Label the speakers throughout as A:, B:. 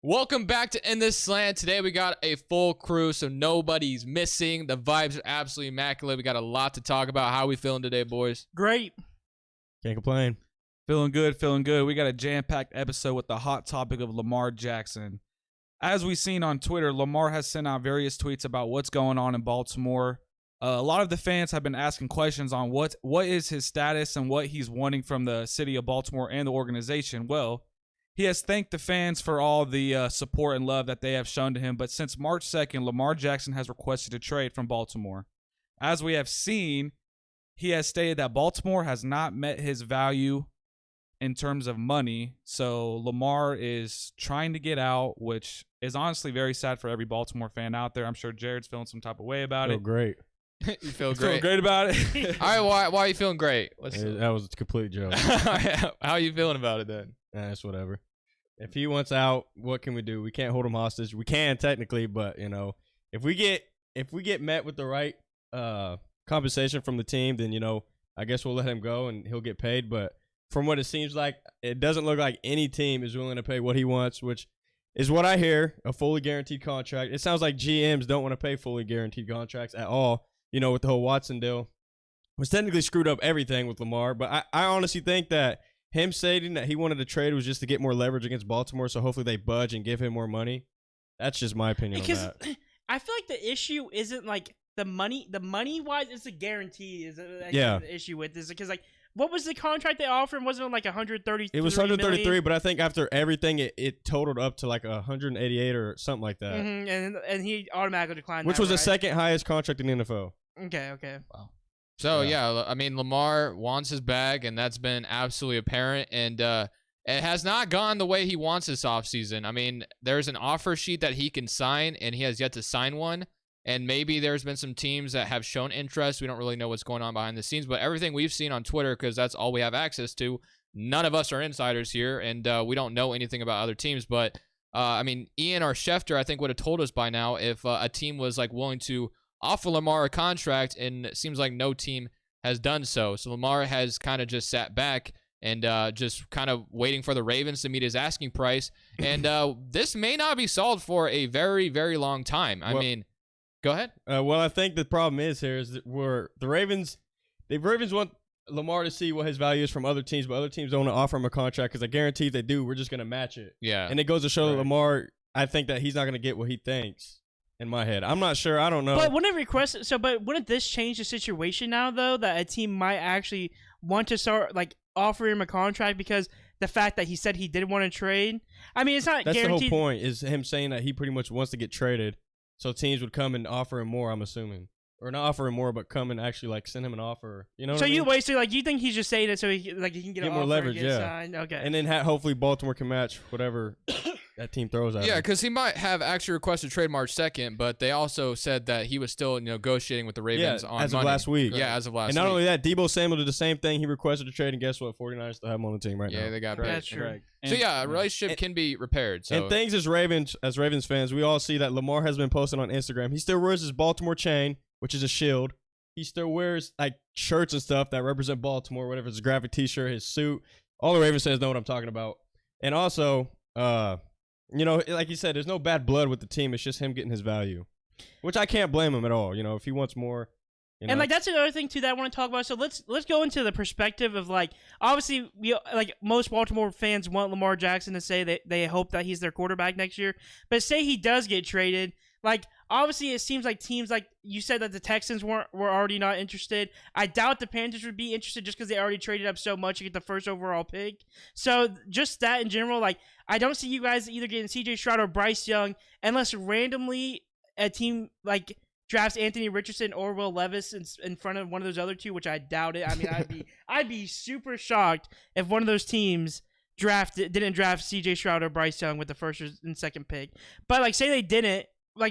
A: Welcome back to In The Slant. Today we got a full crew, so nobody's missing. The vibes are absolutely immaculate. We got a lot to talk about. How we feeling today, boys?
B: Great.
C: Can't complain.
D: Feeling good, feeling good. We got a jam-packed episode with the hot topic of Lamar Jackson. As we've seen on Twitter, Lamar has sent out various tweets about what's going on in Baltimore. A lot of the fans have been asking questions on what is his status and what he's wanting from the city of Baltimore and the organization. Well, he has thanked the fans for all the support and love that they have shown to him, but since March 2nd, Lamar Jackson has requested a trade from Baltimore. As we have seen, he has stated that Baltimore has not met his value in terms of money, so Lamar is trying to get out, which is honestly very sad for every Baltimore fan out there. I'm sure Jared's feeling some type of way about it.
C: Great.
A: You feel
D: Feeling
A: great?
D: great about it?
A: All right, why are you feeling great?
C: That was a complete joke.
A: How are you feeling about it then?
C: That's whatever. If he wants out, what can we do? We can't hold him hostage. We can technically, but if we get met with the right compensation from the team, then I guess we'll let him go and he'll get paid. But from what it seems like, it doesn't look like any team is willing to pay what he wants, which is what I hear, a fully guaranteed contract. It sounds like GMs don't want to pay fully guaranteed contracts at all. With the whole Watson deal, was technically screwed up everything with Lamar. But I honestly think that him saying that he wanted to trade was just to get more leverage against Baltimore, so hopefully they budge and give him more money. That's just my opinion on that.
B: I feel like the issue isn't like the money. The money wise, it's a guarantee. The issue with this because what was the contract they offered? Wasn't it like 130?
C: It was 133, but I think after everything, it totaled up to like 188 or something like that.
B: Mm-hmm. And he automatically declined,
C: which was the second highest contract in the NFL.
B: Okay.
A: Wow. So, yeah, I mean, Lamar wants his bag, and that's been absolutely apparent. And it has not gone the way he wants this offseason. I mean, there's an offer sheet that he can sign, and he has yet to sign one. And maybe there's been some teams that have shown interest. We don't really know what's going on behind the scenes. But everything we've seen on Twitter, because that's all we have access to, none of us are insiders here, and we don't know anything about other teams. But, I mean, Ian or Schefter, I think, would have told us by now if a team was, willing to offer Lamar a contract, and it seems like no team has done so. So Lamar has kind of just sat back and just kind of waiting for the Ravens to meet his asking price. And this may not be solved for a very, very long time. I mean, go ahead.
C: Well, I think the problem is that the Ravens want Lamar to see what his value is from other teams, but other teams don't want to offer him a contract because I guarantee if they do, we're just going to match it.
A: Yeah.
C: And it goes to show that Lamar, I think that he's not going to get what he thinks. In my head, I'm not sure. I don't know.
B: But wouldn't this change the situation now, though, that a team might actually want to start offer him a contract because the fact that he said he didn't want to trade? I mean, it's not guaranteed.
C: That's the whole point, is him saying that he pretty much wants to get traded, so teams would come and offer him more. I'm assuming, or not offer him more, but come and actually send him an offer. You know?
B: So
C: what I mean?
B: you think he's just saying it so he can get an
C: more
B: offer
C: leverage,
B: and get
C: yeah.
B: signed? Okay.
C: And then hopefully Baltimore can match whatever that team throws at him.
A: Yeah, because he might have actually requested trade March 2nd, but they also said that he was still negotiating with the Ravens on
C: as
A: money.
C: of last week.
A: Yeah, as of last week.
C: And not only that, Deebo Samuel did the same thing. He requested a trade, and guess what? 49ers still have him on the team right now.
A: Yeah, they got
B: That's true.
A: So yeah, a relationship can be repaired. So.
C: And things as Ravens fans, we all see that Lamar has been posting on Instagram. He still wears his Baltimore chain, which is a shield. He still wears shirts and stuff that represent Baltimore, whatever it's a graphic T-shirt, his suit. All the Ravens fans know what I'm talking about. And also, like you said, there's no bad blood with the team. It's just him getting his value, which I can't blame him at all. If he wants more.
B: And that's another thing too that I want to talk about. So let's go into the perspective of obviously we most Baltimore fans want Lamar Jackson to say that they hope that he's their quarterback next year. But say he does get traded, obviously it seems like teams like you said that the Texans were already not interested. I doubt the Panthers would be interested just because they already traded up so much to get the first overall pick. So just that in general, I don't see you guys either getting C.J. Stroud or Bryce Young unless randomly a team drafts Anthony Richardson or Will Levis in front of one of those other two, which I doubt it. I mean, I'd be super shocked if one of those teams didn't draft C.J. Stroud or Bryce Young with the first and second pick. But say they didn't.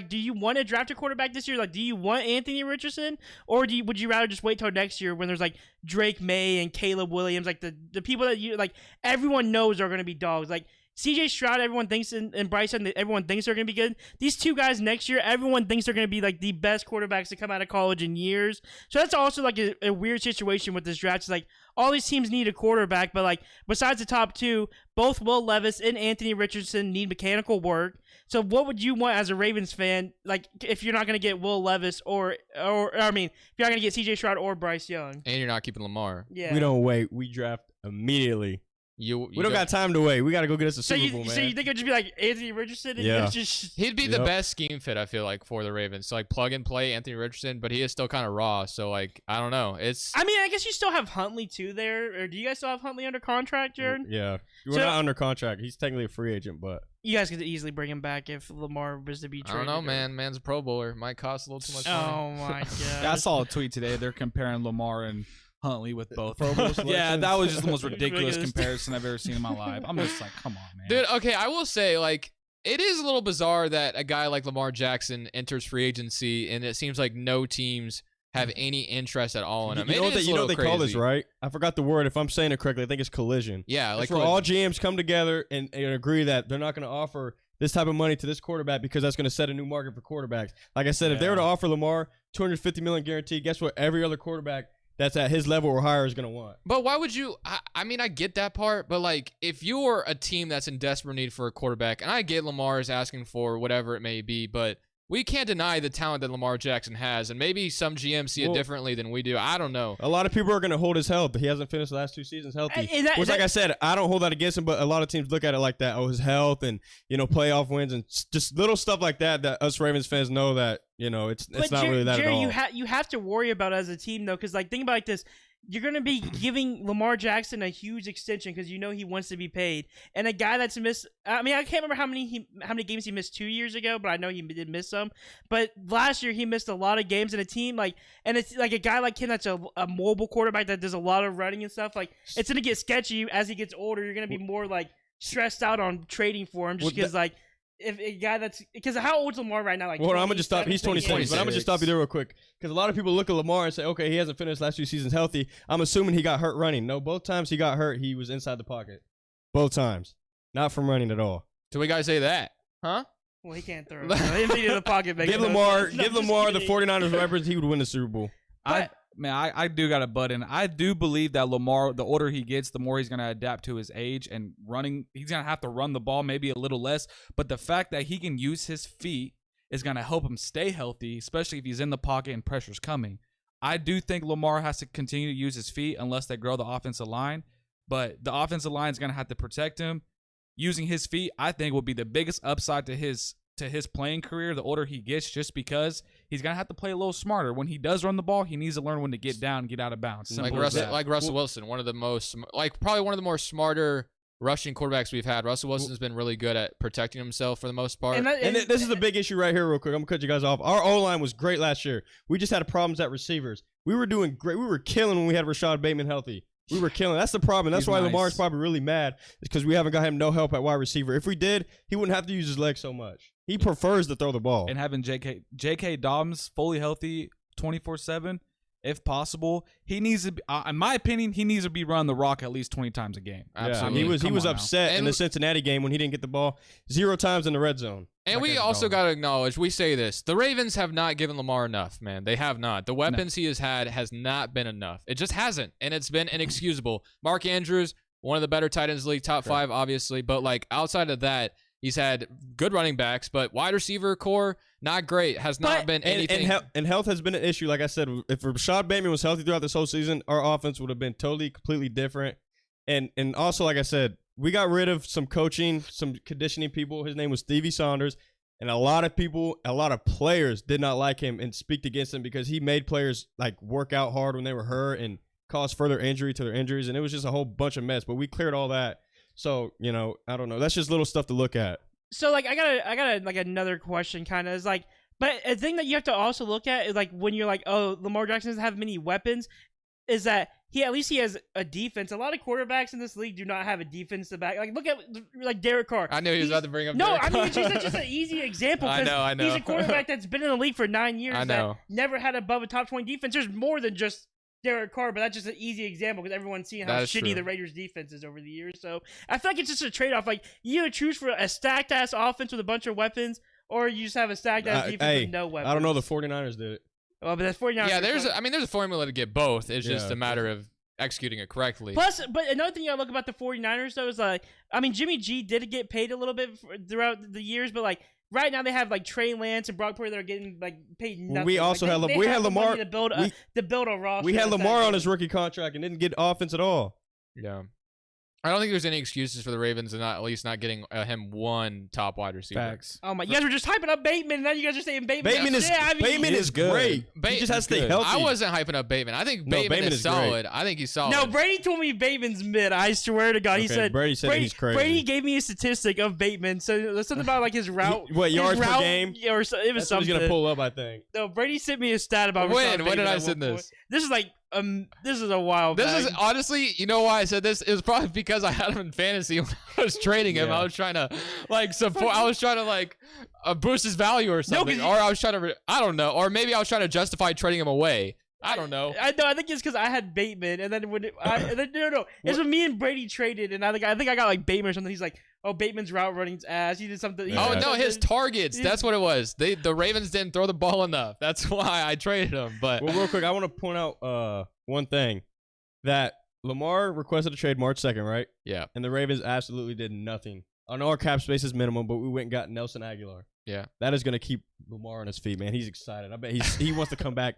B: Do you want to draft a quarterback this year? Do you want Anthony Richardson, or would you rather just wait till next year when there's Drake May and Caleb Williams, the people that you everyone knows are going to be dogs. C.J. Stroud, everyone thinks, and Bryson, everyone thinks they're going to be good. These two guys next year, everyone thinks they're going to be the best quarterbacks to come out of college in years. So that's also a weird situation with this draft. It's all these teams need a quarterback, but like besides the top two, both Will Levis and Anthony Richardson need mechanical work. So what would you want as a Ravens fan, like if you're not going to get Will Levis or I mean, if you're not going to get C.J. Stroud or Bryce Young?
A: And you're not keeping Lamar.
B: Yeah.
C: We don't wait. We draft immediately.
A: You
C: We don't got time to wait. We got to go get us a
B: So
C: Super
B: you,
C: Bowl, man.
B: so you think it would just be like Anthony Richardson? And
C: Yeah.
B: just
A: He'd be the
C: Yep.
A: best scheme fit, I feel like, for the Ravens. So, like, plug and play Anthony Richardson, but he is still kind of raw. So, like, I don't know. It's
B: I mean, I guess you still have Huntley too there. Or do you guys still have Huntley under contract, Jared?
C: Yeah. We're
B: So-
C: not under contract. He's technically a free agent, but
B: You guys could easily bring him back if Lamar was to be
A: I
B: traded.
A: don't know,
B: or-
A: man. Man's a Pro Bowler. Might cost a little too much money.
B: Oh my god.
D: Yeah, I saw a tweet today. They're comparing Lamar and Huntley with both.
C: Pro Bowl
D: Yeah,
C: selections.
D: that was just the most ridiculous
B: Ridiculous.
D: comparison I've ever seen in my life. I'm just like, come on, man.
A: Dude, okay, I will say, like, it is a little bizarre that a guy like Lamar Jackson enters free agency, and it seems like no teams have any interest at all in him.
C: You know what they call this, right? I forgot the word. If I'm saying it correctly, I think it's collision.
A: Yeah, like
C: That's where all GMs come together and agree that they're not going to offer this type of money to this quarterback because that's going to set a new market for quarterbacks. Like I said, if they were to offer Lamar $250 million guaranteed, guess what? Every other quarterback that's at his level or higher is going to want.
A: But why would you? I mean, I get that part, but like, if you're a team that's in desperate need for a quarterback, and I get Lamar is asking for whatever it may be, but we can't deny the talent that Lamar Jackson has, and maybe some GMs see it differently than we do. I don't know.
C: A lot of people are going to hold his health. He hasn't finished the last 2 seasons healthy. Which, like I said, I don't hold that against him, but a lot of teams look at it like that. Oh, his health and, playoff wins and just little stuff like that us Ravens fans know that, it's not really that
B: Jerry,
C: at all.
B: you have to worry about it as a team, though, because, like, think about it like this. You're going to be giving Lamar Jackson a huge extension because you know he wants to be paid. And a guy that's missed – I mean, I can't remember how many games he missed 2 years ago, but I know he did miss some. But last year he missed a lot of games in a team. And it's like a guy like him that's a mobile quarterback that does a lot of running and stuff. Like, it's going to get sketchy as he gets older. You're going to be more, like, stressed out on trading for him just because, like – if a guy that's because how old's Lamar right now? Like,
C: well, I'm gonna just stop. He's 26, but I'm gonna just stop you there real quick because a lot of people look at Lamar and say, okay, he hasn't finished last 2 seasons healthy. I'm assuming he got hurt running. No, both times he got hurt, he was inside the pocket. Both times, not from running at all.
A: Do we gotta say that? Huh?
B: Well, he can't throw. Him being in the pocket.
C: Give Lamar the 49ers records. He would win the Super Bowl.
D: I do got to butt in. I do believe that Lamar, the older he gets, the more he's going to adapt to his age and running. He's going to have to run the ball maybe a little less. But the fact that he can use his feet is going to help him stay healthy, especially if he's in the pocket and pressure's coming. I do think Lamar has to continue to use his feet unless they grow the offensive line. But the offensive line is going to have to protect him. Using his feet, I think, will be the biggest upside to his playing career the older he gets, just because he's going to have to play a little smarter. When he does run the ball, he needs to learn when to get down and get out of bounds.
A: Like Russell Wilson, one of the most, probably one of the more smarter rushing quarterbacks we've had. Russell Wilson's been really good at protecting himself for the most part.
B: And
C: this is a big issue right here real quick. I'm going to cut you guys off. Our O-line was great last year. We just had problems at receivers. We were doing great. We were killing when we had Rashad Bateman healthy. We were killing. That's the problem. That's why Lamar's probably really mad, is because we haven't got him no help at wide receiver. If we did, he wouldn't have to use his legs so much. He prefers to throw the ball.
D: And having J.K. Dobbins fully healthy 24/7, if possible, he needs to be, in my opinion, he needs to be running the rock at least 20 times a game.
A: Absolutely.
C: Yeah, he was upset in the Cincinnati game when he didn't get the ball 0 times in the red zone.
A: And we also got to acknowledge, we say this, the Ravens have not given Lamar enough, man. They have not. The weapons he has had has not been enough. It just hasn't, and it's been inexcusable. Mark Andrews, one of the better tight ends in the league, top 5, obviously, but like outside of that, he's had good running backs, but wide receiver core, not great. Has not been anything.
C: And health has been an issue. Like I said, if Rashad Bateman was healthy throughout this whole season, our offense would have been totally, completely different. And also, like I said, we got rid of some coaching, some conditioning people. His name was Stevie Saunders. And a lot of people, a lot of players did not like him and speak against him because he made players like work out hard when they were hurt and caused further injury to their injuries. And it was just a whole bunch of mess. But we cleared all that. So, I don't know. That's just little stuff to look at.
B: So, like, I got like another question, kind of is like, but a thing that you have to also look at is like when you're like, oh, Lamar Jackson doesn't have many weapons, is that he has a defense. A lot of quarterbacks in this league do not have a defense to back. Like, look at like Derek Carr.
A: I knew he was about to bring up.
B: No,
A: Derek
B: I mean
A: Carr.
B: it's just an easy example.
A: I know.
B: He's a quarterback that's been in the league for 9 years.
A: I know.
B: That never had above a top 20 defense. There's more than just Derek Carr, but that's just an easy example because everyone's seen how shitty the Raiders' defense is over the years. So I feel like it's just a trade-off. Like, you either choose for a stacked-ass offense with a bunch of weapons, or you just have a stacked-ass defense with no weapons.
C: I don't know. The 49ers did it.
B: Well, but that's 49ers.
A: Yeah, there's a formula to get both. It's just a matter of executing it correctly.
B: Plus, but another thing I look about the 49ers though is like, I mean, Jimmy G did get paid a little bit throughout the years, but like right now they have like Trey Lance and Brock Purdy that are getting like paid nothing.
C: We also
B: like,
C: had had
B: the
C: Lamar
B: money to build a roster.
C: We had Lamar on his rookie contract and didn't get offense at all.
A: Yeah. I don't think there's any excuses for the Ravens and at least not getting him one top wide receiver.
D: Facts.
B: Oh my! You guys were just hyping up Bateman, and now you guys are saying Bateman.
C: Bateman is
D: good.
C: great. He just has to stay healthy.
A: I wasn't hyping up Bateman. I think Bateman is solid. I think he's solid.
B: No, Brady told me Bateman's mid. I swear to God, he said
C: Brady said he's crazy.
B: Brady gave me a statistic of Bateman. So there's something about like his route.
C: What yards per game?
B: Yeah, or so, it was
C: That's
B: something.
C: What he's gonna pull up, I think.
B: No, Brady sent me a stat about
A: when did I send this?
B: This is like this is a while back.
A: This is honestly, you know why I said this? It was probably because I had him in fantasy when I was trading him.
C: Yeah.
A: I was trying to like support. I was trying to like boost his value or something, or I was trying to. I don't know, or maybe I was trying to justify trading him away. I don't know.
B: I think it's because I had Bateman, and then no, it's when me and Brady traded, and I think I got like Bateman or something. He's like, oh, Bateman's route running's ass. He did something.
C: Yeah.
A: Oh no, his targets. That's what it was. The Ravens didn't throw the ball enough. That's why I traded him. But
C: well, real quick, I want to point out one thing that Lamar requested a trade March 2nd, right?
A: Yeah.
C: And the Ravens absolutely did nothing. I know our cap space is minimum, but we went and got Nelson Aguilar.
A: Yeah.
C: That is going to keep Lamar on his feet, man. He's excited. I bet he wants to come back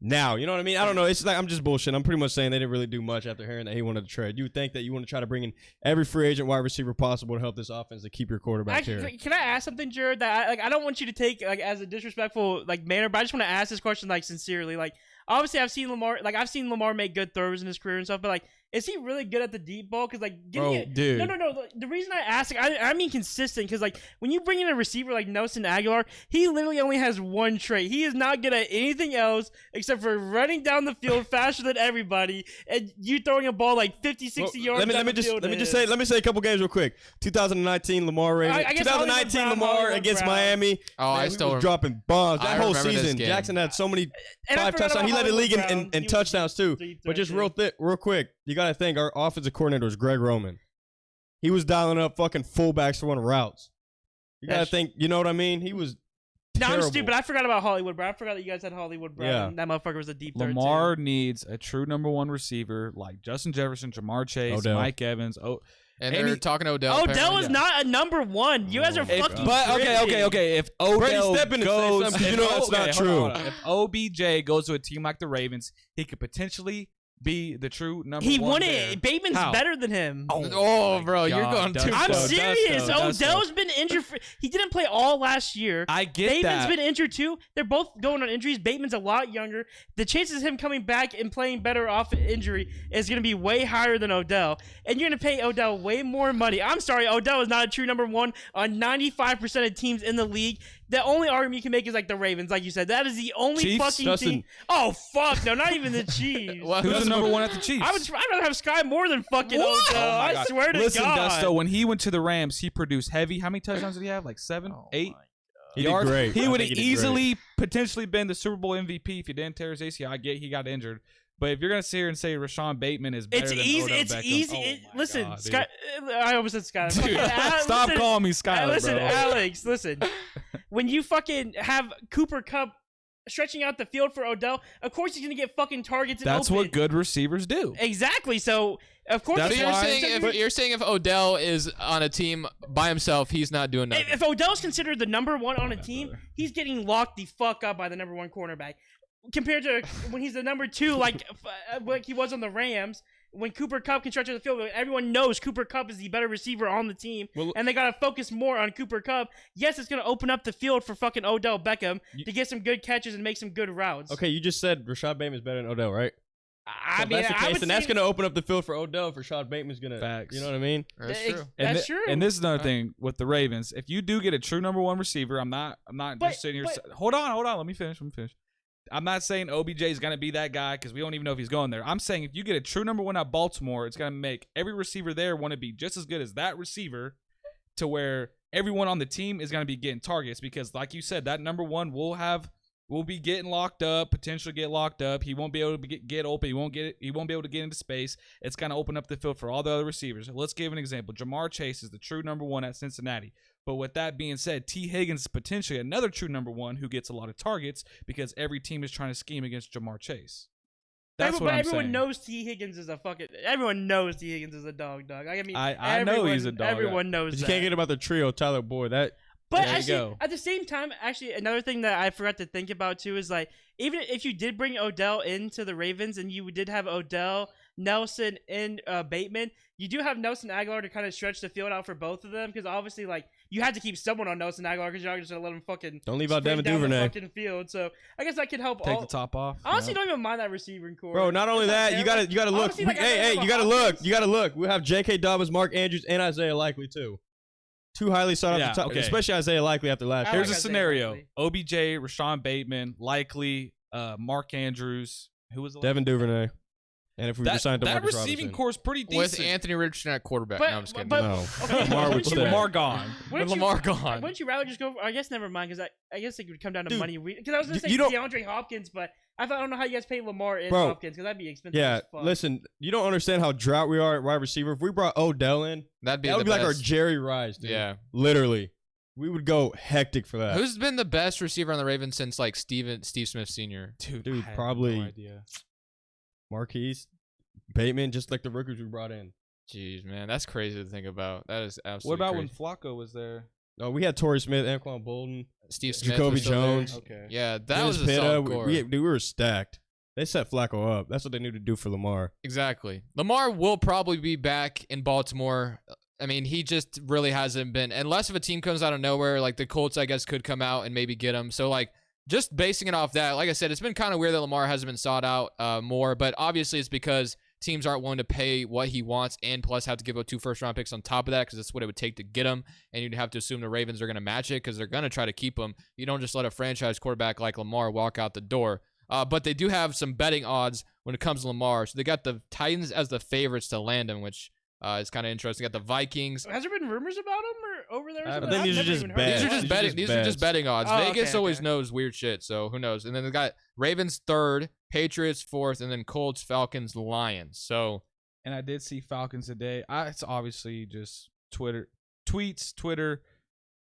C: now. You know what I mean? I don't know. It's like I'm just bullshitting. I'm pretty much saying they didn't really do much after hearing that he wanted to trade. You would think that you want to try to bring in every free agent wide receiver possible to help this offense to keep your quarterback here.
B: Can I ask something, Jared? That I don't want you to take like as a disrespectful like manner, but I just want to ask this question like sincerely. Like obviously I've seen Lamar make good throws in his career and stuff, but like is he really good at the deep ball? Because like
C: dude.
B: No. The reason I ask, like, I mean consistent, because like when you bring in a receiver like Nelson Aguilar, he literally only has one trait. He is not good at anything else except for running down the field faster than everybody, and you throwing a ball like 50, 60 yards.
C: Let me say a couple games real quick. 2019 Lamar Ravens. 2019 Lamar against Miami.
A: Oh, I still
C: was dropping bombs that whole season.
A: Game.
C: Jackson had so many 5 touchdowns. He led the league in touchdowns too. But just real quick, you got to think our offensive coordinator was Greg Roman. He was dialing up fucking fullbacks to run routes. You got to think, you know what I mean? He was terrible.
B: No, I'm stupid. I forgot about Hollywood Brown. I forgot that you guys had Hollywood Brown.
C: Yeah.
B: And that motherfucker was a deep third.
D: Lamar needs a true number one receiver like Justin Jefferson, Jamar Chase,
C: Odell.
D: Mike Evans.
A: And they're talking Odell.
B: Odell is not a number one. You guys are fucking.
D: But okay. If Odell goes,
C: you know that's not true.
D: If OBJ goes to a team like the Ravens, he could potentially be the true number one.
B: He won
D: there.
B: it. Bateman's better than him.
A: Oh, bro, you're going too.
B: I'm serious.
D: Odell's
B: been injured. He didn't play all last year.
D: I get
B: Bateman's
D: that.
B: been injured too. They're both going on injuries. Bateman's a lot younger. The chances of him coming back and playing better off injury is going to be way higher than Odell. And you're going to pay Odell way more money. I'm sorry, Odell is not a true number one on 95% of teams in the league. The only argument you can make is like the Ravens, like you said. That is the only
D: Chiefs?
B: fucking team. Oh fuck, no, not even the Chiefs.
D: Who's the number one at the Chiefs?
B: I'd rather have Sky more than fucking Odell. I
D: God.
B: swear to
D: Listen,
B: God.
D: Dusto, when he went to the Rams, he produced heavy. How many touchdowns did he have? Like 7, 8
C: He did
D: yards?
C: great.
D: He
C: I
D: would
C: think
D: have
C: he did
D: easily potentially been the Super Bowl MVP if he didn't tear his ACL. I get he got injured. But if you're going to sit here and say Rashawn Bateman is better than Odell
B: It's
D: Beckham,
B: easy.
D: oh my
B: Listen,
D: God,
B: Sky. I almost said Sky.
D: Dude, stop calling me Skyler,
B: Listen,
D: bro.
B: Alex. Listen. When you fucking have Cooper Kupp stretching out the field for Odell, of course he's gonna get fucking targets.
D: That's what good receivers do.
B: Exactly. So of course.
D: That's
A: you're saying if Odell is on a team by himself, he's not doing nothing.
B: If Odell's considered the number one on a team, he's getting locked the fuck up by the number one cornerback. Compared to when he's the number two, like he was on the Rams, when Cooper Kupp can stretch out the field, everyone knows Cooper Kupp is the better receiver on the team, and they got to focus more on Cooper Kupp. Yes, it's going to open up the field for fucking Odell Beckham to get some good catches and make some good routes.
C: Okay, you just said Rashad Bateman's better than Odell, right?
B: I mean,
C: that's the case, and that's going
B: to
C: to open up the field for Odell. For Rashad Bateman's going to,
D: Facts.
C: you know what I mean?
A: That's true.
B: That's true.
D: And this is another thing with the Ravens. If you do get a true number one receiver, I'm not just sitting here. Hold on. Let me finish. I'm not saying OBJ is going to be that guy because we don't even know if he's going there. I'm saying if you get a true number one at Baltimore, it's going to make every receiver there want to be just as good as that receiver to where everyone on the team is going to be getting targets because, like you said, that number one will be getting locked up, potentially get locked up. He won't be able to get open. He won't be able to get into space. It's going to open up the field for all the other receivers. Let's give an example. Jamar Chase is the true number one at Cincinnati. But with that being said, T. Higgins is potentially another true number one who gets a lot of targets because every team is trying to scheme against Jamar Chase. That's what I'm
B: everyone
D: saying.
B: knows T. Higgins is a fucking. Everyone knows T. Higgins is a dog. I mean,
D: I know he's a dog.
B: Everyone knows
C: But you
B: that.
C: can't get about the trio, Tyler Boyd.
B: But
C: there you
B: actually,
C: go.
B: at the same time, another thing that I forgot to think about too is like, even if you did bring Odell into the Ravens and you did have Odell, Nelson, and Bateman, you do have Nelson Aguilar to kind of stretch the field out for both of them because obviously, like, you had to keep someone on Nelson Aguilar because you're not just gonna let him fucking
C: Don't leave out
B: sprint
C: Devin
B: down the
C: Duvernay.
B: fucking field. So I guess that could help.
D: Take the top off.
B: Honestly, don't even mind that receiving core,
C: Bro, not only
B: It's
C: that,
B: fair.
C: you gotta look.
B: Honestly, like, I'd rather
C: Hey,
B: have
C: you gotta look.
B: Hopkins.
C: You gotta look. We have J.K. Dobbins, Mark Andrews, and Isaiah Likely too. Two highly sought
D: Yeah,
C: after top,
D: okay.
C: especially Isaiah Likely after last
B: I
C: year.
D: Here's a
B: like Isaiah
D: scenario:
B: Likely.
D: OBJ, Rashawn Bateman, Likely, Mark Andrews. Who was the
C: Devin Duvernay. And if we
D: that
C: signed
D: that
C: DeMarcus
D: receiving
C: Robinson.
D: core is pretty
A: With
D: decent.
A: Anthony Richardson at quarterback.
B: But-
A: No, I'm just kidding.
B: but-
C: No.
B: Okay,
C: Lamar would
B: wouldn't you
C: stay.
D: Lamar gone.
A: With Lamar gone.
B: Wouldn't you rather just go? I guess never mind because I guess it would come down to
C: Dude,
B: money. Because I was gonna say
C: you don't-
B: DeAndre Hopkins, but I don't know how you guys pay Lamar and
C: Bro,
B: Hopkins because that'd be expensive.
C: Yeah,
B: as fuck.
C: listen, you don't understand how drought we are at wide receiver. If we brought Odell in,
A: That'd be
C: that
A: the
C: would be
A: best.
C: like our Jerry Rice, dude.
A: Yeah.
C: Literally. We would go hectic for that.
A: Who's been the best receiver on the Ravens since like Steve Smith Sr.?
D: Dude,
C: Dude,
D: I have
C: probably-
D: no idea.
C: Marquise, Bateman, just like the rookies we brought in.
A: Jeez, man, that's crazy to think about. That is
D: What
A: absolutely
D: about
A: crazy.
D: when Flacco was there?
C: Oh, we had Torrey Smith, Anquan Bolden,
A: Steve Smith,
C: Jacoby
A: was still there?
C: Jones.
D: Okay.
A: Yeah, that
C: Dennis
A: was a
C: Pitta.
A: solid core.
C: Dude, we were stacked. They set Flacco up. That's what they knew to do for Lamar.
A: Exactly. Lamar will probably be back in Baltimore. I mean, he just really hasn't been, unless if a team comes out of nowhere, like the Colts, I guess, could come out and maybe get him. So, like, just basing it off that, like I said, it's been kind of weird that Lamar hasn't been sought out more, but obviously it's because teams aren't willing to pay what he wants and plus have to give up 2 first-round picks on top of that because that's what it would take to get him, and you'd have to assume the Ravens are going to match it because they're going to try to keep him. You don't just let a franchise quarterback like Lamar walk out the door. But they do have some betting odds when it comes to Lamar. So they got the Titans as the favorites to land him, which is kind of interesting. They got the Vikings.
B: Has there been rumors about him or over there? Or
C: I
B: something?
C: think
B: I've
C: these are
B: never
C: just
B: even heard
C: bets.
A: These are
B: of
A: just
B: it.
A: betting. These are just
C: bets.
A: betting odds.
B: Oh,
A: Vegas
B: okay,
A: always
B: okay.
A: knows weird shit, so who knows? And then they got Ravens 3rd, Patriots 4th, and then Colts, Falcons, Lions. So
D: And I did see Falcons today. It's obviously just Twitter.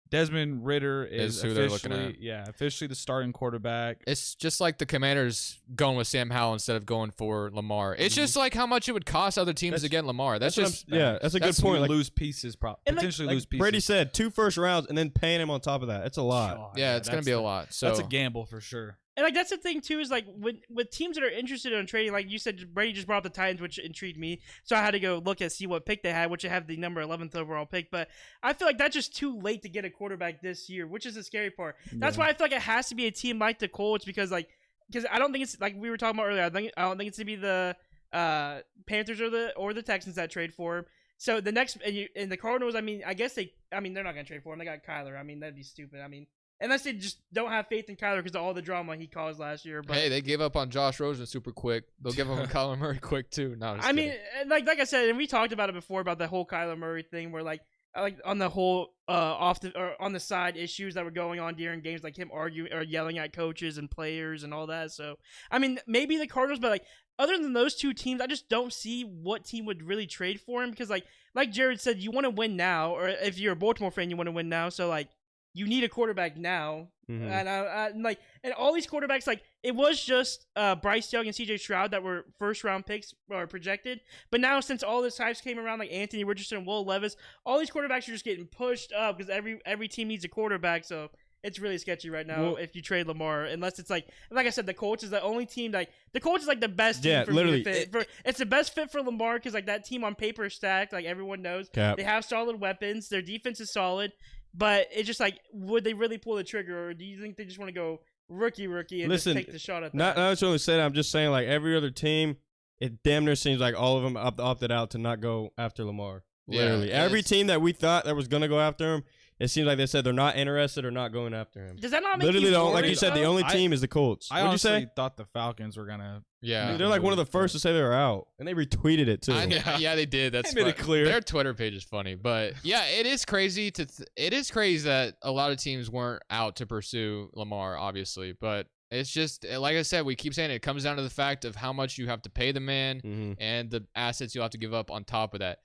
D: Desmond Ridder is
A: who they're looking
D: officially,
A: at.
D: officially the starting quarterback.
A: it's just like the Commanders going with Sam Howell instead of going for Lamar. It's just like how much it would cost other teams to get Lamar. That's
C: what I'm-
A: just
C: yeah, that's a good point.
D: We
C: Like,
D: lose pieces,
B: And, like-
D: potentially
C: like
D: lose pieces.
C: Brady said, 2 first rounds and then paying him on top of that. It's a lot.
D: God,
A: yeah, it's gonna
D: that's
A: be a
D: the-
A: lot. So
D: That's a gamble for sure.
B: And like that's the thing too is like with teams that are interested in trading, like you said, Brady just brought up the Titans, which intrigued me. So I had to go look and see what pick they had, which I have the number 11th overall pick. But I feel like that's just too late to get a quarterback this year, which is the scary part. That's why I feel like it has to be a team like the Colts because I don't think it's like we were talking about earlier. I don't think it's to be the Panthers or the Texans that trade for him. So the next and the Cardinals, I mean, they're not gonna trade for him. They got Kyler. I mean, that'd be stupid. I mean. Unless they just don't have faith in Kyler because of all the drama he caused last year. But
A: hey, they gave up on Josh Rosen super quick. They'll give up on Kyler Murray quick too. No, I'm just
B: I mean,
A: kidding.
B: like I said, and we talked about it before about the whole Kyler Murray thing, where like on the whole on the side issues that were going on during games, like him arguing or yelling at coaches and players and all that. So I mean, maybe the Cardinals, but like other than those two teams, I just don't see what team would really trade for him because like Jared said, you want to win now, or if you're a Baltimore fan, you want to win now. So like. You need a quarterback now,
C: Mhm.
B: and all these quarterbacks, like it was just Bryce Young and C.J. Stroud that were first round picks or projected, but now since all this hype came around, like Anthony Richardson, Will Levis, all these quarterbacks are just getting pushed up because every team needs a quarterback, so it's really sketchy right now
C: Well-
B: if you trade Lamar, unless it's like I said, the Colts is the only team the Colts is like the best team
C: Yeah,
B: for
C: literally.
B: me to fit. It's the best fit for Lamar because like that team on paper is stacked, like everyone knows.
C: Cap.
B: They have solid weapons, their defense is solid. But it's just like, would they really pull the trigger, or do you think they just want to go rookie and
C: Listen,
B: just take the shot at that?
C: Not necessarily saying. I'm just saying, like every other team, it damn near seems like all of them opted out to not go after Lamar.
A: Yeah,
C: Literally,
A: it
C: every
A: is.
C: team that we thought that was gonna go after him, it seems like they said they're not interested or not going after him.
B: Does that not make
C: Literally,
B: you
C: like
B: worried,
C: you said, the
B: though?
C: only team is the Colts.
D: I
C: What'd you
D: honestly
C: say?
D: thought the Falcons were gonna.
A: Yeah.
C: They're like one of the first to say they were out, and they retweeted it too.
A: Yeah, they did. That's
D: They made it
A: fu-
D: clear.
A: Their Twitter page is funny, but yeah, it is crazy it is crazy that a lot of teams weren't out to pursue Lamar, obviously, but it's just like I said, we keep saying it comes down to the fact of how much you have to pay the man
C: Mhm.
A: and the assets you'll have to give up on top of that.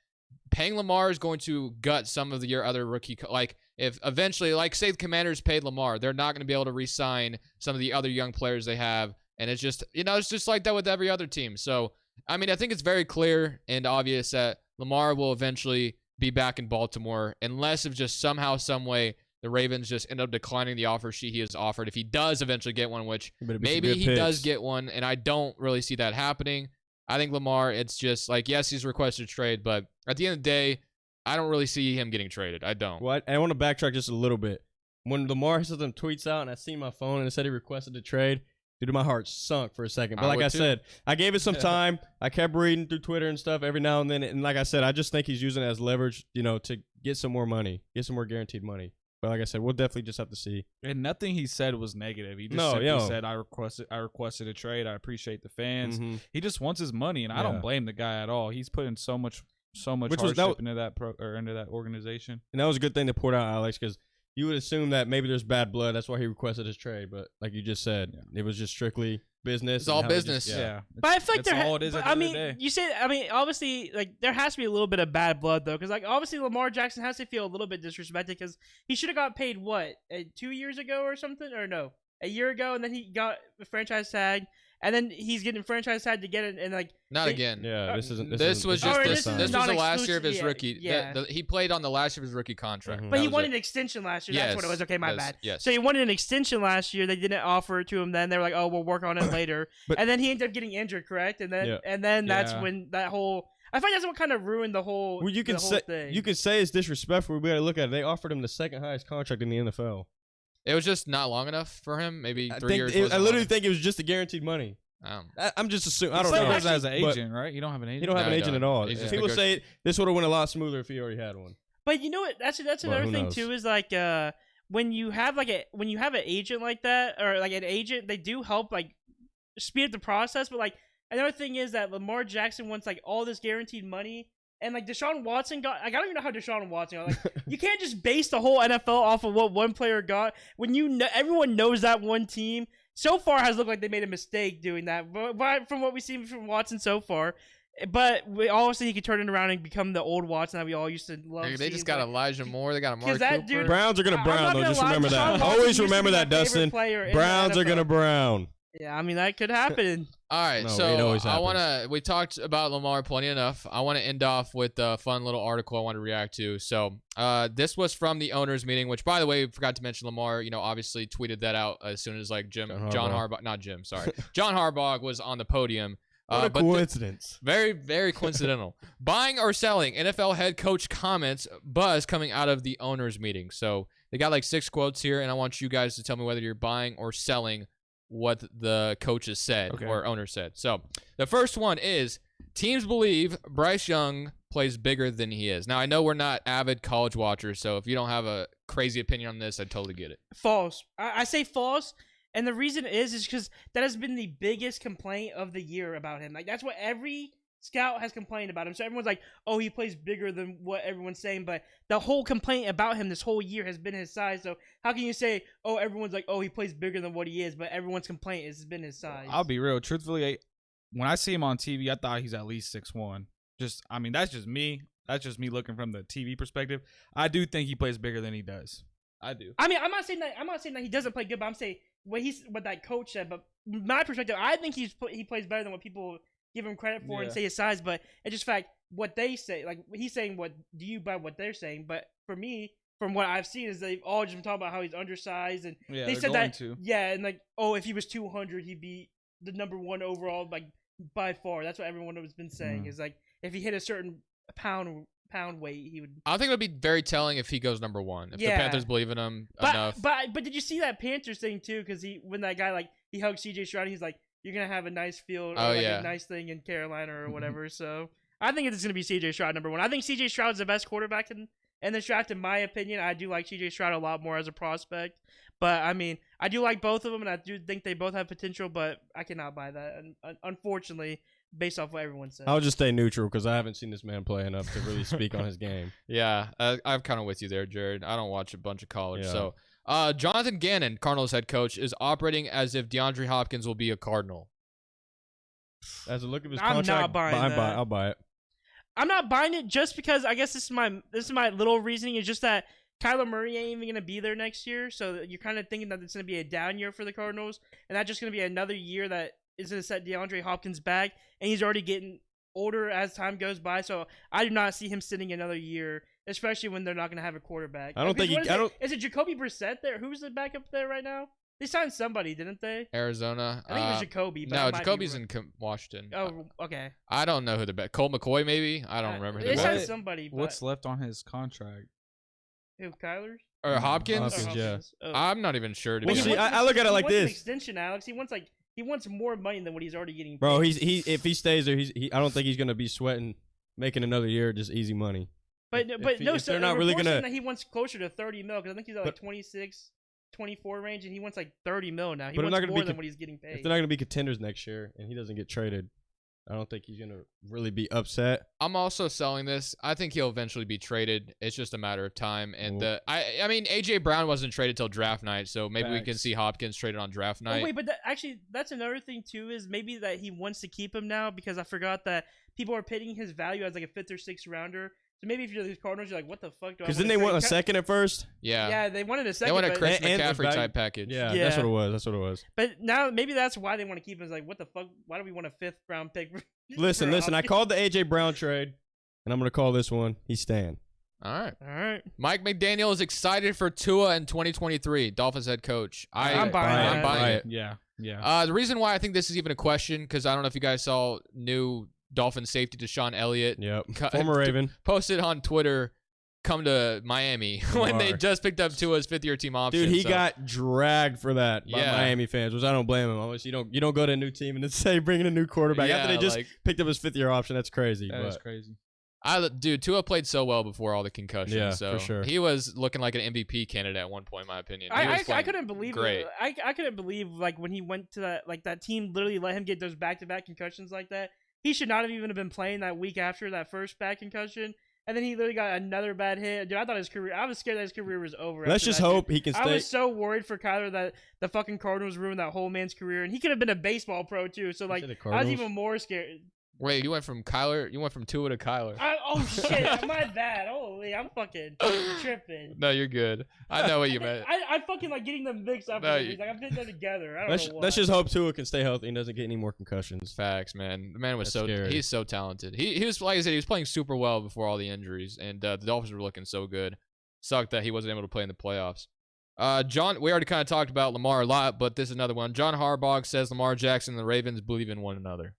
A: Paying Lamar is going to gut some of your other rookie. Like if eventually, like say the Commanders paid Lamar, they're not going to be able to re-sign some of the other young players they have And it's just, it's just like that with every other team. So, I mean, I think it's very clear and obvious that Lamar will eventually be back in Baltimore unless if just somehow, some way, the Ravens just end up declining the offer sheet he has offered. If he does eventually get one, which maybe he does get one, and I don't really see that happening. I think Lamar, it's just like, yes, he's requested trade, but at the end of the day, I don't really see him getting traded. I don't.
C: Well, I want to backtrack just a little bit. When Lamar sent them tweets out and I seen my phone and it said he requested a trade, dude, my heart sunk for a second. But like I said, I gave it some time. I kept reading through Twitter and stuff every now and then. And like I said, I just think he's using it as leverage, to get some more money, get some more guaranteed money. But like I said, we'll definitely just have to see.
D: And nothing he said was negative. He just simply said, I requested a trade. I appreciate the fans. Mm-hmm. He just wants his money, and I don't blame the guy at all. He's putting so much hardship into that organization.
C: And that was a good thing to point out, Alex, because you would assume that maybe there's bad blood. That's why he requested his trade. But like you just said, it was just strictly business.
A: It's all business.
B: But I feel like
D: all it is.
B: you say. I mean, obviously, like there has to be a little bit of bad blood though, because like obviously Lamar Jackson has to feel a little bit disrespected because he should have got paid 2 years ago or something, or no, a year ago, and then he got the franchise tag. And then he's getting franchise tag to get it, and like
A: not again.
C: Yeah, this
A: was the last year of his rookie. Yeah, he played on the last year of his rookie contract.
B: But he wanted an extension last year. That's what it was. Okay, my bad. Yes. So he wanted an extension last year. They didn't offer it to him. Then they were like, "Oh, we'll work on it later." And then he ended up getting injured, correct? And then that's when that whole. I find that's what kind of ruined the whole.
C: Well, you can say it's disrespectful. We got to look at it. They offered him the second highest contract in the NFL.
A: It was just not long enough for him. Maybe 3 years.
C: I literally think it was just the guaranteed money. I'm just assuming. I don't know.
D: He as an agent, right? You don't have an agent.
C: You don't have an agent at all. People say this would have went a lot smoother if he already had one.
B: But you know what? That's another thing too. Is like when you have an agent like that, or like an agent, they do help like speed up the process. But like another thing is that Lamar Jackson wants like all this guaranteed money. And like Deshaun Watson got, like I don't even know how Deshaun Watson got. Like you can't just base the whole NFL off of what one player got when everyone knows that one team. So far has looked like they made a mistake doing that, but from what we've seen from Watson so far. But obviously he could turn it around and become the old Watson that we all used to love.
A: They just got Elijah Moore. They got Amari Cooper.
C: Browns are gonna brown though. Just remember that. Always remember that, Dustin. Browns are gonna brown.
B: Yeah, I mean that could happen.
A: All right, so we talked about Lamar plenty enough. I want to end off with a fun little article I want to react to. So this was from the owners meeting, which by the way, forgot to mention Lamar, obviously tweeted that out as soon as like John Harbaugh was on the podium.
C: What a coincidence.
A: Very, very coincidental. Buying or selling, NFL head coach comments, buzz coming out of the owners meeting. So they got like 6 quotes here, and I want you guys to tell me whether you're buying or selling what the coaches said or owner said. So the first one is teams believe Bryce Young plays bigger than he is. Now I know we're not avid college watchers, so if you don't have a crazy opinion on this, I totally get it.
B: False. I say false, and the reason is because that has been the biggest complaint of the year about him. Like that's what every scout has complained about him. So everyone's like, oh, he plays bigger than what everyone's saying. But the whole complaint about him this whole year has been his size. So how can you say, oh, everyone's like, oh, he plays bigger than what he is, but everyone's complaint has been his size?
D: I'll be real. Truthfully, when I see him on TV, I thought he's at least 6'1". That's just me. That's just me looking from the TV perspective. I do think he plays bigger than he does. I do.
B: I mean, I'm not saying that he doesn't play good, but I'm saying what that coach said. But my perspective, I think he plays better than what people give him credit for and say his size, but it's just fact what they say. Like he's saying, what do you buy what they're saying? But for me, from what I've seen, is they've all just been talking about how he's undersized, and they said that and like, oh, if he was 200, he'd be the number 1 overall, like by far. That's what everyone has been saying is like if he hit a certain pound weight, he would.
A: I think it would be very telling if he goes number 1. If the Panthers believe in him enough.
B: But did you see that Panthers thing too? Because when that guy he hugged CJ Stroud, he's like, you're going to have a nice field or a nice thing in Carolina or whatever. So I think it's going to be CJ Stroud number 1. I think CJ Stroud's the best quarterback in this draft, in my opinion. I do like CJ Stroud a lot more as a prospect. But, I mean, I do like both of them, and I do think they both have potential, but I cannot buy that, unfortunately, based off what everyone says.
C: I'll just stay neutral because I haven't seen this man play enough to really speak on his game.
A: Yeah, I'm kind of with you there, Jared. I don't watch a bunch of college, so... Jonathan Gannon, Cardinals head coach, is operating as if DeAndre Hopkins will be a Cardinal.
C: As a look at his contract,
B: I'm not buying that.
C: I'll buy it.
B: I'm not buying it just because I guess this is my little reasoning. Is just that Kyler Murray ain't even gonna be there next year, so you're kind of thinking that it's gonna be a down year for the Cardinals, and that's just gonna be another year that is gonna set DeAndre Hopkins back, and he's already getting older as time goes by. So I do not see him sitting another year, especially when they're not gonna have a quarterback.
C: I don't think
B: Is it Jacoby Brissett there? Who's the backup there right now? They signed somebody, didn't they?
A: Arizona.
B: I think it was Jacoby. But
A: No, Jacoby's in Washington.
B: Oh, okay.
A: I don't know who the back. Colt McCoy, maybe. I don't remember.
B: They
A: Who
B: signed
A: the
B: somebody. But
D: What's left on his contract?
B: who? Kyler's?
A: or Hopkins.
C: Hopkins, yeah.
B: Oh.
A: I'm not even sure. To
C: Well,
A: be
C: see,
A: honest.
C: I look at it like
B: he wants an
C: this.
B: extension, Alex. He wants more money than what he's already getting.
C: Bro,
B: paid.
C: if he stays there, I don't think he's gonna be sweating making another year just easy money.
B: But
C: if they're not really gonna,
B: that he wants closer to 30 mil because I think he's at like 26, 24 range, and he wants like 30 mil now. He
C: But they're
B: wants
C: not gonna
B: more
C: be
B: than what he's getting paid.
C: if they're not gonna be contenders next year and he doesn't get traded, I don't think he's gonna really be upset.
A: I'm also selling this. I think he'll eventually be traded. It's just a matter of time. And I mean, AJ Brown wasn't traded till draft night, so maybe we can
C: Facts.
A: see Hopkins traded on draft night.
B: Oh wait, but actually, that's another thing too. Is maybe that he wants to keep him now because I forgot that people are pitting his value as like a 5th or 6th rounder. So maybe if you're the Cardinals, you're like, what the fuck do I?
C: Because then they want a second at first.
A: Yeah.
B: Yeah, they wanted a second.
A: They want a
B: but,
A: Chris
C: and
A: McCaffrey
C: value-
A: type package.
C: Yeah,
B: Yeah.
C: that's what it was.
B: but now maybe that's why they want to keep him. Is like, what the fuck? Why do we want a 5th round pick?
C: Listen. I
B: Hopkins?
C: called the AJ Brown trade, and I'm gonna call this one. He's staying.
A: All right.
B: All right.
A: Mike McDaniel is excited for Tua in 2023. Dolphins head coach.
B: I'm buying
A: I'm
B: that.
A: buying it.
D: Yeah.
A: The reason why I think this is even a question, because I don't know if you guys saw new Dolphin safety Deshaun Elliott
C: Yep. Former Raven.
A: posted on Twitter, come to Miami when they
C: Lamar.
A: just picked up Tua's 5th-year team option.
C: Dude, he
A: so-
C: got dragged for that by
A: Yeah.
C: Miami fans, which I don't blame him. Obviously, you don't go to a new team and then say bringing a new quarterback after they just
A: like,
C: picked up his 5th-year option. That's crazy.
D: That is
C: but
D: crazy.
A: dude, Tua played so well before all the concussions.
C: Yeah,
A: so
C: for sure.
A: he was looking like an MVP candidate at one point, in my opinion. He was
B: I
A: playing
B: couldn't believe
A: great.
B: it. I couldn't believe like when he went to that team literally let him get those back-to-back concussions like that. He should not have even been playing that week after that first bad concussion, and then he literally got another bad hit. Dude, I thought his career. I was scared that his career was over.
C: let's
B: after
C: just
B: that,
C: hope
B: dude.
C: he can
B: I
C: stay.
B: was so worried for Kyler that the fucking Cardinals ruined that whole man's career, and he could have been a baseball pro too. So like,
C: the
B: I was
C: Cardinals?
B: even more scared.
A: Wait, you went from Tua to Kyler.
B: Oh shit, my bad. Holy, I'm fucking tripping.
A: No, you're good. I know what you meant.
B: I fucking like getting them mixed up.
A: No,
B: Like I'm putting them together. I don't know why.
C: Let's just hope Tua can stay healthy and doesn't get any more concussions.
A: Facts, man. The man was
C: That's scary.
A: he's so talented. He was, like I said, he was playing super well before all the injuries, and the Dolphins were looking so good. Sucked that he wasn't able to play in the playoffs. John, we already kind of talked about Lamar a lot, but this is another one. John Harbaugh says Lamar Jackson and the Ravens believe in one another.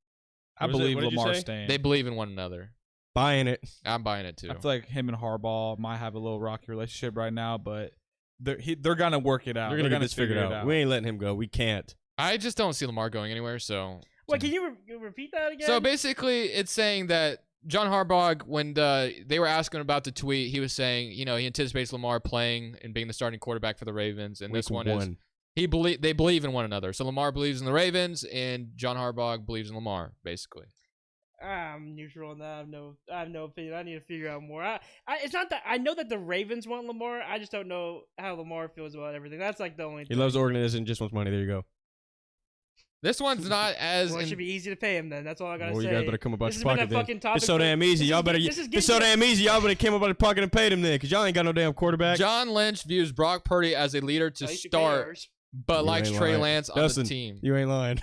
D: I
C: What is it?
D: believe
C: What did you
D: Lamar
C: say?
D: staying.
A: They believe in one another.
C: Buying it.
A: I'm buying it too.
D: I feel like him and Harbaugh might have a little rocky relationship right now, but they're gonna work it out.
C: They're gonna get this
D: figure
C: figured
D: it
C: out. We ain't letting him go. We can't.
A: I just don't see Lamar going anywhere. So,
B: Wait, can you repeat that again?
A: so basically, it's saying that John Harbaugh, when they were asking about the tweet, he was saying, he anticipates Lamar playing and being the starting quarterback for the Ravens, and this one is they believe in one another. So Lamar believes in the Ravens, and John Harbaugh believes in Lamar, basically.
B: I'm neutral on that. I have no opinion. I need to figure out more. It's not that I know that the Ravens want Lamar. I just don't know how Lamar feels about everything. That's like the only
C: He
B: thing.
C: loves the organization and just wants money. There you go.
A: This one's not as
B: Well, it should be easy to pay him then. That's all I gotta
C: Well,
B: say.
C: you guys better come up out
B: This
C: your
B: has been
C: pocket
B: a
C: then.
B: fucking topic
C: It's so
B: for-
C: damn easy.
B: this
C: Y'all
B: is-
C: better.
B: this is
C: It's so
B: getting-
C: damn easy. Y'all better came up out your pocket and paid him then, because y'all ain't got no damn quarterback.
A: John Lynch views Brock Purdy as a leader to
B: At least you pay
A: start,
B: ours.
A: but
C: You
A: likes
C: ain't
A: Trey
C: lying.
A: Lance on
C: Dustin,
A: the team.
C: You ain't lying.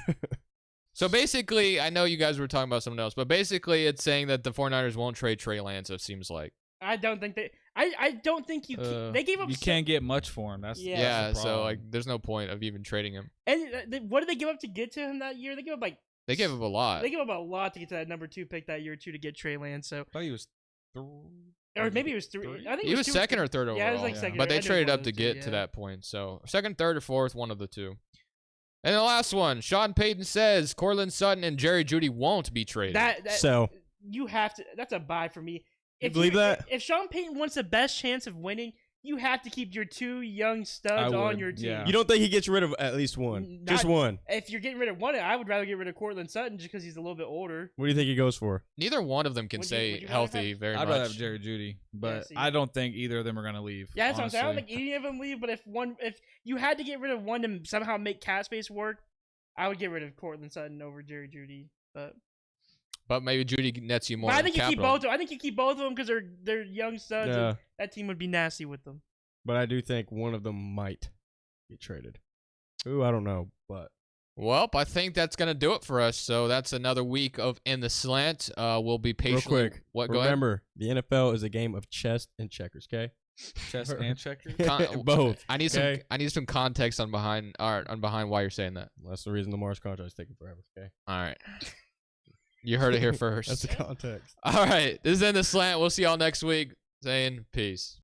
A: So basically, I know you guys were talking about something else, but basically it's saying that the 49ers won't trade Trey Lance, it seems like.
B: I don't think they. I don't think you. They gave up.
D: You can't get much for him. That's
B: Yeah.
D: that's the
A: So
D: problem.
A: like there's no point of even trading him.
B: And what did they give up to get to him that year? They gave up
A: They gave up a lot.
B: They gave up a lot to get to that number 2 pick that year too to get Trey Lance. So
D: I thought he was
B: or maybe it was 3. I think
A: He
B: it
A: was
B: two
A: second or third overall.
B: Yeah, it was like second.
A: But they
B: I knew
A: traded
B: one
A: up
B: of
A: to
B: the two,
A: get
B: yeah.
A: to that point. So second, third, or fourth, one of the two. And the last one, Sean Payton says Cortland Sutton and Jerry Jeudy won't be traded.
B: That
C: So
B: you have to. That's a buy for me. If
C: believe that?
B: If Sean Payton wants the best chance of winning, you have to keep your 2 young studs
D: I
B: on
D: would,
B: your team.
D: yeah.
C: you don't think he gets rid of at least one? Just one.
B: If you're getting rid of one, I would rather get rid of Cortland Sutton just because he's a little bit older.
C: What do you think he goes for?
A: Neither one of them can
B: Would you
A: stay
B: rather
A: healthy
B: have-
A: very
D: I'd
A: much.
D: rather have Jerry Jeudy, but
B: see.
D: I don't think either of them are gonna leave.
B: Yeah, that's what I'm saying. I don't
D: honestly.
B: think any of them leave, but if you had to get rid of one to somehow make cap space work, I would get rid of Cortland Sutton over Jerry Jeudy.
A: But maybe Jeudy nets you more.
B: But I think you keep
A: capital.
B: both. I think you keep both of them because they're young studs.
C: Yeah.
B: And that team would be nasty with them.
C: but I do think one of them might get traded. Ooh, I don't know, but
A: Well, I think that's going to do it for us. So that's another week of In The Slant. We'll be
C: real
A: patiently.
C: quick.
A: What? Go ahead.
C: Remember, the NFL is a game of chess and checkers. Okay,
D: Chess and checkers.
C: both.
A: I need
C: okay?
A: some. I need some context on behind why you're saying that.
C: That's the reason Lamar's contract is taking forever. Okay,
A: All right. You heard it here first.
C: that's the context.
A: All right. This is In The Slant. We'll see y'all next week. Saying peace.